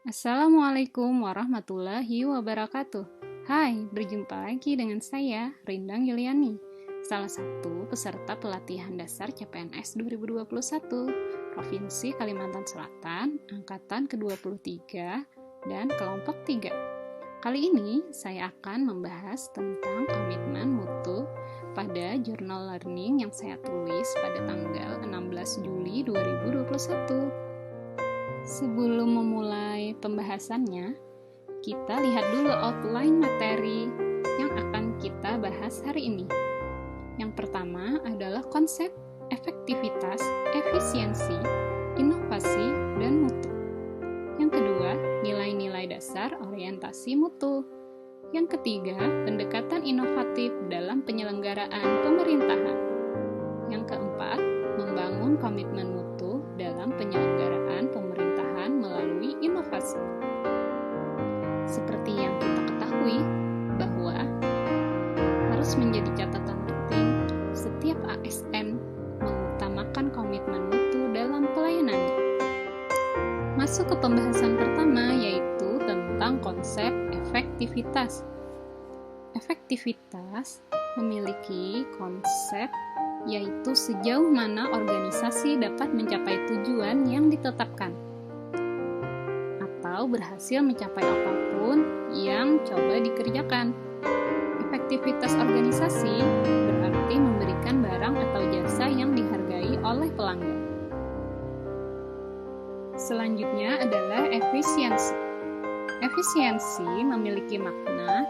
Assalamualaikum warahmatullahi wabarakatuh. Hai, berjumpa lagi dengan saya, Rindang Yuliani, salah satu peserta pelatihan dasar CPNS 2021, Provinsi Kalimantan Selatan, Angkatan ke-23, dan kelompok 3. Kali ini, saya akan membahas tentang komitmen mutu pada jurnal learning yang saya tulis pada tanggal 16 Juli 2021. Sebelum memulai pembahasannya, kita lihat dulu outline materi yang akan kita bahas hari ini. Yang pertama adalah konsep efektivitas, efisiensi, inovasi, dan mutu. Yang kedua, nilai-nilai dasar orientasi mutu. Yang ketiga, pendekatan inovatif dalam penyelenggaraan pemerintahan. Yang keempat, membangun komitmen mutu dalam penyelenggaraan pemerintahan melalui inovasi. Seperti yang kita ketahui bahwa harus menjadi catatan penting setiap ASN mengutamakan komitmen mutu dalam pelayanannya. Masuk ke pembahasan pertama, yaitu tentang konsep efektivitas. Efektivitas memiliki konsep yaitu sejauh mana organisasi dapat mencapai tujuan yang ditetapkan atau berhasil mencapai apapun yang coba dikerjakan. Efektivitas organisasi berarti memberikan barang atau jasa yang dihargai oleh pelanggan. Selanjutnya adalah efisiensi. Efisiensi memiliki makna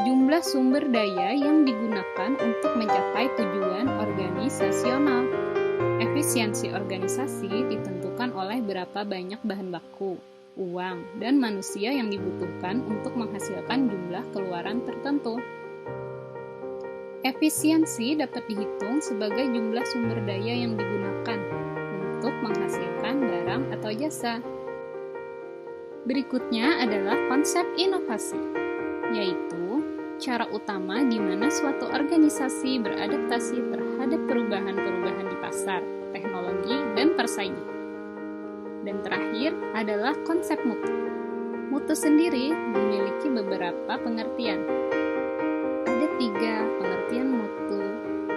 jumlah sumber daya yang digunakan untuk mencapai tujuan organisasional. Efisiensi organisasi ditentukan oleh berapa banyak bahan baku, uang, dan manusia yang dibutuhkan untuk menghasilkan jumlah keluaran tertentu. Efisiensi dapat dihitung sebagai jumlah sumber daya yang digunakan untuk menghasilkan barang atau jasa. Berikutnya adalah konsep inovasi, yaitu cara utama di mana suatu organisasi beradaptasi terhadap perubahan-perubahan di pasar, teknologi, dan persaingan. Dan terakhir adalah konsep mutu. Mutu sendiri memiliki beberapa pengertian. Ada 3 pengertian mutu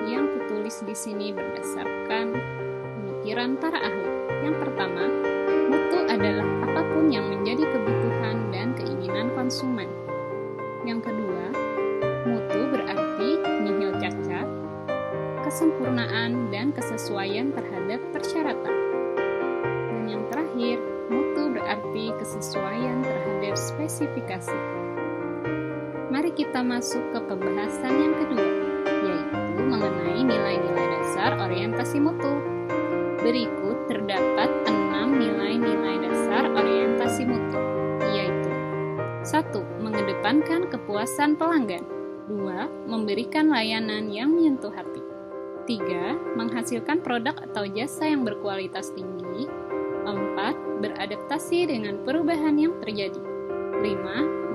yang kutulis di sini berdasarkan pemikiran para ahli. Yang pertama, mutu adalah apapun yang menjadi kebutuhan dan keinginan konsumen. Yang kedua, mutu berarti nihil cacat, kesempurnaan, dan kesesuaian terhadap persyaratan. Dan yang terakhir, mutu berarti kesesuaian terhadap spesifikasi. Mari kita masuk ke pembahasan yang kedua, yaitu mengenai nilai-nilai dasar orientasi mutu. Berikut terdapat 6 nilai-nilai dasar orientasi mutu, yaitu 1. Mengedepankan kepuasan pelanggan. 2. Memberikan layanan yang menyentuh hati. 3. Menghasilkan produk atau jasa yang berkualitas tinggi. 4. Beradaptasi dengan perubahan yang terjadi. 5.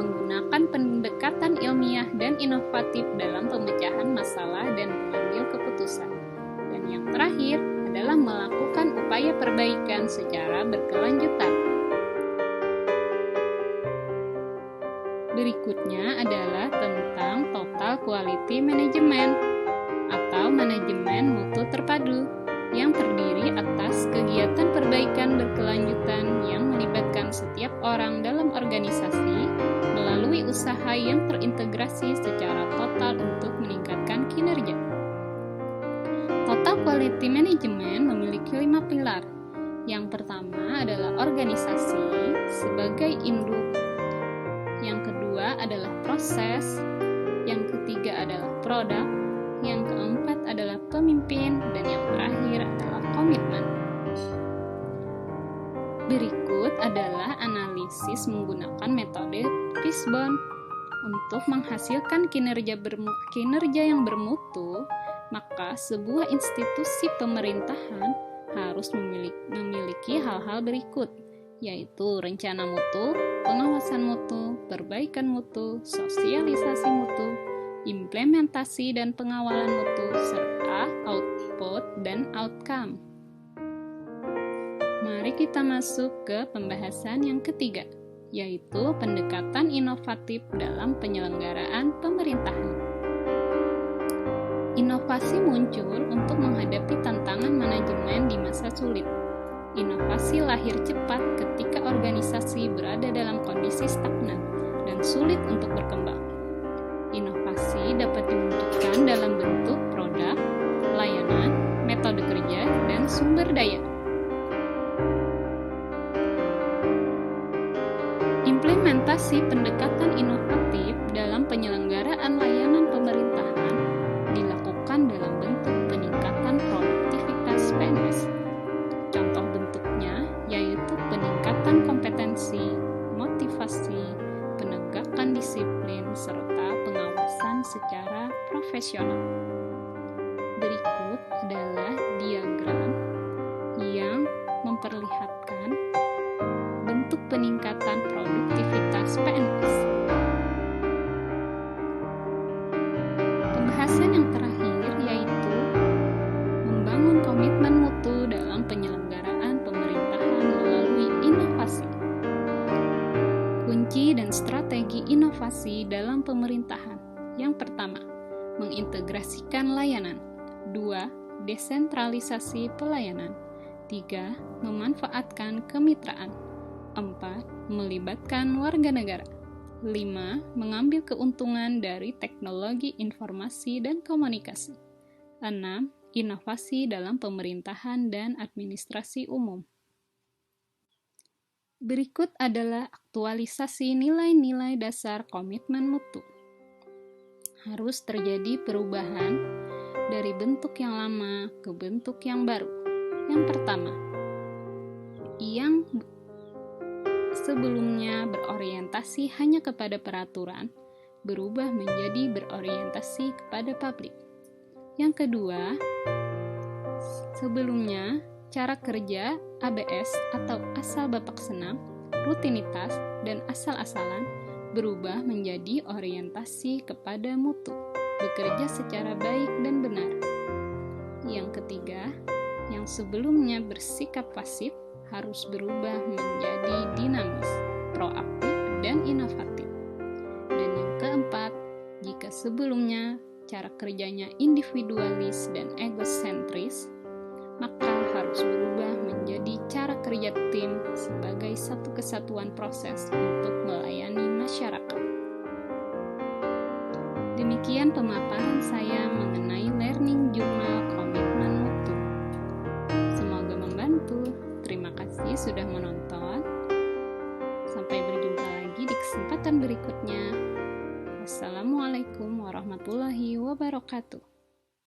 Menggunakan pendekatan ilmiah dan inovatif dalam pemecahan masalah dan mengambil keputusan. Dan yang terakhir adalah melakukan upaya perbaikan secara berkelanjutan. Berikutnya adalah tentang Total Quality Management atau manajemen mutu terpadu yang terdiri atas kegiatan perbaikan berkelanjutan yang melibatkan setiap orang dalam organisasi melalui usaha yang terintegrasi secara total untuk meningkatkan kinerja. Total Quality Management memiliki 5 pilar. Yang pertama adalah organisasi sebagai induk. Yang kedua adalah proses, yang ketiga adalah produk, yang keempat adalah pemimpin, dan yang terakhir adalah komitmen. Berikut adalah analisis menggunakan metode Fishbone. Untuk menghasilkan kinerja yang bermutu, maka sebuah institusi pemerintahan harus memiliki hal-hal berikut, yaitu rencana mutu, pengawasan mutu, perbaikan mutu, sosialisasi mutu, implementasi dan pengawalan mutu, serta output dan outcome. Mari kita masuk ke pembahasan yang ketiga, yaitu pendekatan inovatif dalam penyelenggaraan pemerintahan. Inovasi muncul untuk menghadapi tantangan manajemen di masa sulit. Inovasi lahir cepat ketika organisasi berada dalam kondisi stagnan dan sulit untuk berkembang. Inovasi dapat diwujudkan dalam bentuk produk, layanan, metode kerja, dan sumber daya. Implementasi pendekatan inovatif dalam penyelenggaraan layanan pemerintahan dilakukan dalam bentuk peningkatan produktivitas PNS. Contoh bentuknya yaitu peningkatan kompetensi, motivasi, penegakan disiplin, serta pengawasan secara profesional. Berikut adalah diagram yang memperlihatkan bentuk peningkatan produktivitas PNS. Pembahasan yang terakhir yaitu membangun komitmen mutu dalam penyelenggaraan pemerintahan melalui inovasi. Kunci dan strategi inovasi dalam pemerintahan. Yang pertama, mengintegrasikan layanan. 2. Desentralisasi pelayanan. 3. Memanfaatkan kemitraan. 4. Melibatkan warga negara. 5. Mengambil keuntungan dari teknologi informasi dan komunikasi. 6. Inovasi dalam pemerintahan dan administrasi umum. Berikut adalah aktualisasi nilai-nilai dasar komitmen mutu. Harus terjadi perubahan dari bentuk yang lama ke bentuk yang baru. Yang pertama, yang sebelumnya berorientasi hanya kepada peraturan, berubah menjadi berorientasi kepada publik. Yang kedua, sebelumnya cara kerja ABS atau asal bapak senang, rutinitas, dan asal-asalan berubah menjadi orientasi kepada mutu, bekerja secara baik dan benar. Yang ketiga, yang sebelumnya bersikap pasif harus berubah menjadi dinamis, proaktif, dan inovatif. Dan yang keempat, jika sebelumnya cara kerjanya individualis dan egosentris, maka harus berubah menjadi cara kerja tim sebagai satu kesatuan proses untuk melayani masyarakat. Demikian pemaparan saya mengenai Learning Journal Komitmen Mutu. Semoga membantu. Terima kasih sudah menonton. Sampai berjumpa lagi di kesempatan berikutnya. Wassalamualaikum warahmatullahi wabarakatuh.